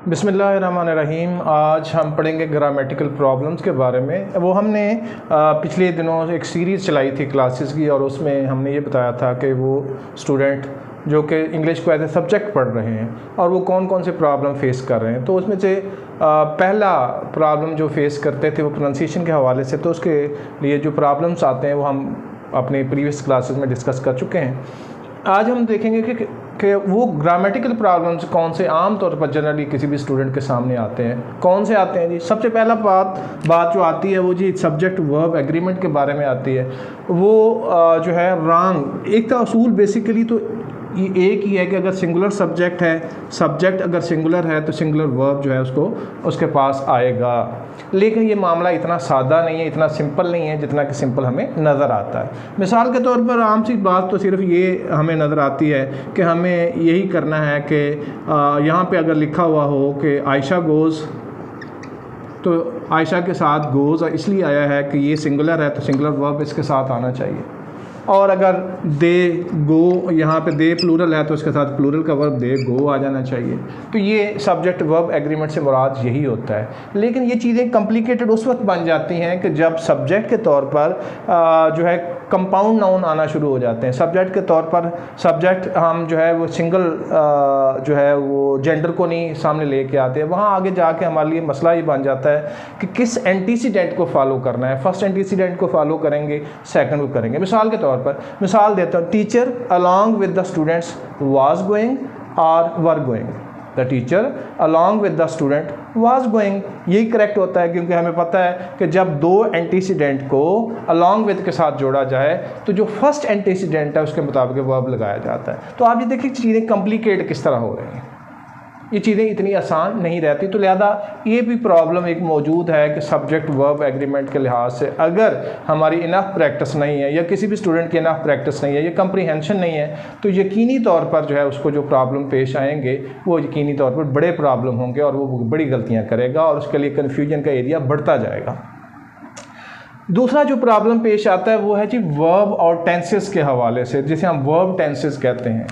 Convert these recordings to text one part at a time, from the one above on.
बिस्मिल्लाहिर्रहमानिर्रहीम। आज हम पढ़ेंगे ग्रामेटिकल प्रॉब्लम्स के बारे में। वो हमने पिछले दिनों एक सीरीज़ चलाई थी क्लासेस की, और उसमें हमने ये बताया था कि वो स्टूडेंट जो कि इंग्लिश को एज ए सब्जेक्ट पढ़ रहे हैं और वो कौन कौन से प्रॉब्लम फेस कर रहे हैं। तो उसमें से पहला प्रॉब्लम जो फेस करते थे वो प्रोनाउंसिएशन के हवाले से, तो उसके लिए जो प्रॉब्लम्स आते हैं वो हम अपने प्रीवियस क्लासेस में डिस्कस कर चुके हैं। आज हम देखेंगे कि वो ग्रामेटिकल प्रॉब्लम्स कौन से आम तौर पर जनरली किसी भी स्टूडेंट के सामने आते हैं। कौन से आते हैं जी? सबसे पहला बात जो आती है वो जी सब्जेक्ट वर्ब एग्रीमेंट के बारे में आती है। वो जो है रॉन्ग, एक तो असूल बेसिकली तो ये एक ही है कि अगर सिंगुलर सब्जेक्ट है, सब्जेक्ट अगर सिंगुलर है तो सिंगुलर वर्ब जो है उसको उसके पास आएगा। लेकिन ये मामला इतना सादा नहीं है, इतना सिंपल नहीं है जितना कि सिंपल हमें नज़र आता है। मिसाल के तौर पर आम सी बात तो सिर्फ ये हमें नज़र आती है कि हमें यही करना है कि यहाँ पे अगर लिखा हुआ हो कि आयशा गोज़, तो आयशा के साथ गोज़ इसलिए आया है कि ये सिंगुलर है तो सिंगुलर वर्ब इसके साथ आना चाहिए। और अगर दे गो, यहाँ पे दे प्लूरल है तो उसके साथ प्लूरल का वर्ब दे गो आ जाना चाहिए। तो ये सब्जेक्ट वर्ब एग्रीमेंट से मुराद यही होता है। लेकिन ये चीज़ें कॉम्प्लिकेटेड उस वक्त बन जाती हैं कि जब सब्जेक्ट के तौर पर जो है कंपाउंड नाउन आना शुरू हो जाते हैं। सब्जेक्ट के तौर पर सब्जेक्ट हम जो है वो सिंगल जो है वो जेंडर को नहीं सामने लेके आते हैं। वहाँ आगे जाके हमारे लिए मसला ये बन जाता है कि किस एंटीसीडेंट को फॉलो करना है। फर्स्ट एंटीसीडेंट को फॉलो करेंगे, सेकंड को करेंगे। मिसाल के तौर पर मिसाल देता हूँ, teacher along with the students was going और were going. The teacher along with the student was going, यही करेक्ट होता है, क्योंकि हमें पता है कि जब दो एंटीसीडेंट को अलॉन्ग विद के साथ जोड़ा जाए तो जो फर्स्ट एंटीसीडेंट है उसके मुताबिक वर्ब लगाया जाता है। तो आप ये देखिए चीज़ें कॉम्प्लिकेट किस तरह हो रही हैं, ये चीज़ें इतनी आसान नहीं रहती। तो लिहाजा ये भी प्रॉब्लम एक मौजूद है कि सब्जेक्ट वर्ब एग्रीमेंट के लिहाज से अगर हमारी इनफ प्रैक्टिस नहीं है या किसी भी स्टूडेंट की इनफ प्रैक्टिस नहीं है, ये कंप्रीहेंशन नहीं है, तो यकीनी तौर पर जो है उसको जो प्रॉब्लम पेश आएंगे वो यकीनी तौर पर बड़े प्रॉब्लम होंगे और वो बड़ी गलतियाँ करेगा और उसके लिए कन्फ्यूजन का एरिया बढ़ता जाएगा। दूसरा जो प्रॉब्लम पेश आता है वो है जी वर्ब और टेंसेस के हवाले से, जिसे हम वर्ब टेंसेस कहते हैं।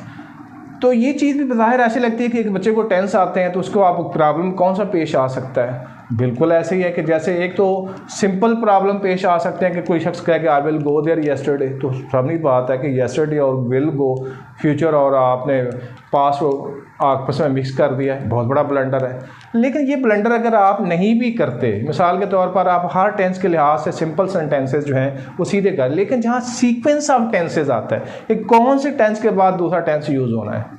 तो ये चीज़ भी बज़ाहिर ऐसी लगती है कि एक बच्चे को टेंस आते हैं तो उसको आप प्रॉब्लम कौन सा पेश आ सकता है। बिल्कुल ऐसे ही है कि जैसे एक तो सिंपल प्रॉब्लम पेश आ सकते हैं कि कोई शख्स कहे कि I will go there yesterday, तो सामने बात है कि येस्टरडे और विल गो फ्यूचर और आपने पास्ट आपस में मिक्स कर दिया है, बहुत बड़ा ब्लंडर है। लेकिन ये ब्लंडर अगर आप नहीं भी करते, मिसाल के तौर पर आप हर टेंस के लिहाज से सिंपल सेंटेंसेस जो हैं वो सीधे कर, लेकिन जहाँ सीक्वेंस ऑफ टेंसेज आता है कि कौन से टेंस के बाद दूसरा टेंस यूज़ होना है।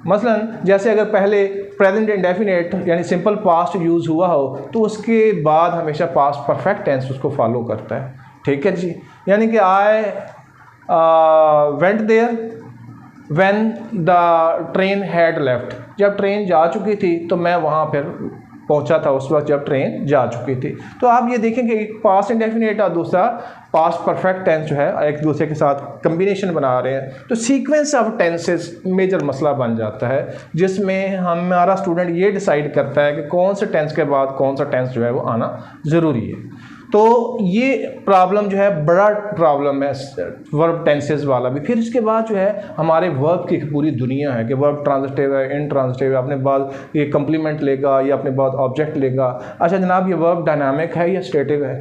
मसलन जैसे अगर पहले प्रेजेंट इंडेफिनेट यानी सिंपल पास्ट यूज़ हुआ हो तो उसके बाद हमेशा पास्ट परफेक्ट टेंस उसको फॉलो करता है। ठीक है जी, यानी कि I went there when the train had left, जब ट्रेन जा चुकी थी तो मैं वहाँ फिर पहुँचा था उस वक्त जब ट्रेन जा चुकी थी। तो आप ये देखें कि एक पास्ट इंडेफिनेट और दूसरा पास्ट परफेक्ट टेंस जो है एक दूसरे के साथ कम्बिनेशन बना रहे हैं, तो सीक्वेंस ऑफ टेंसेस मेजर मसला बन जाता है, जिसमें हमारा स्टूडेंट ये डिसाइड करता है कि कौन से टेंस के बाद कौन सा टेंस जो है वो आना ज़रूरी है। तो ये प्रॉब्लम जो है बड़ा प्रॉब्लम है वर्ब टेंसेस वाला भी। फिर इसके बाद जो है हमारे वर्ब की पूरी दुनिया है कि वर्ब ट्रांजिटिव है, इनट्रांजिटिव है, अपने बाद ये कंप्लीमेंट लेगा या अपने बाद ऑब्जेक्ट लेगा। अच्छा जनाब, ये वर्ब डायनामिक है या स्टेटिव है?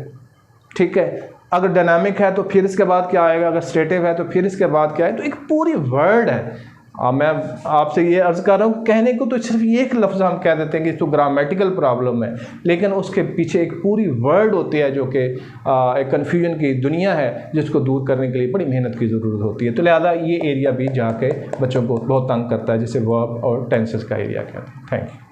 ठीक है, अगर डायनामिक है तो फिर इसके बाद क्या आएगा, अगर स्टेटिव है तो फिर इसके बाद क्या है। तो एक पूरी वर्ड है। मैं आपसे ये अर्ज़ कर रहा हूँ, कहने को तो सिर्फ एक लफ्ज़ हम कह देते हैं कि तो ग्रामेटिकल प्रॉब्लम है, लेकिन उसके पीछे एक पूरी वर्ड होती है जो कि एक कन्फ्यूजन की दुनिया है, जिसको दूर करने के लिए बड़ी मेहनत की ज़रूरत होती है। तो लिहाजा ये एरिया भी जाके बच्चों को बहुत तंग करता है, जिसे वर्ब और टेंसेस का एरिया कहते हैं। Thank you.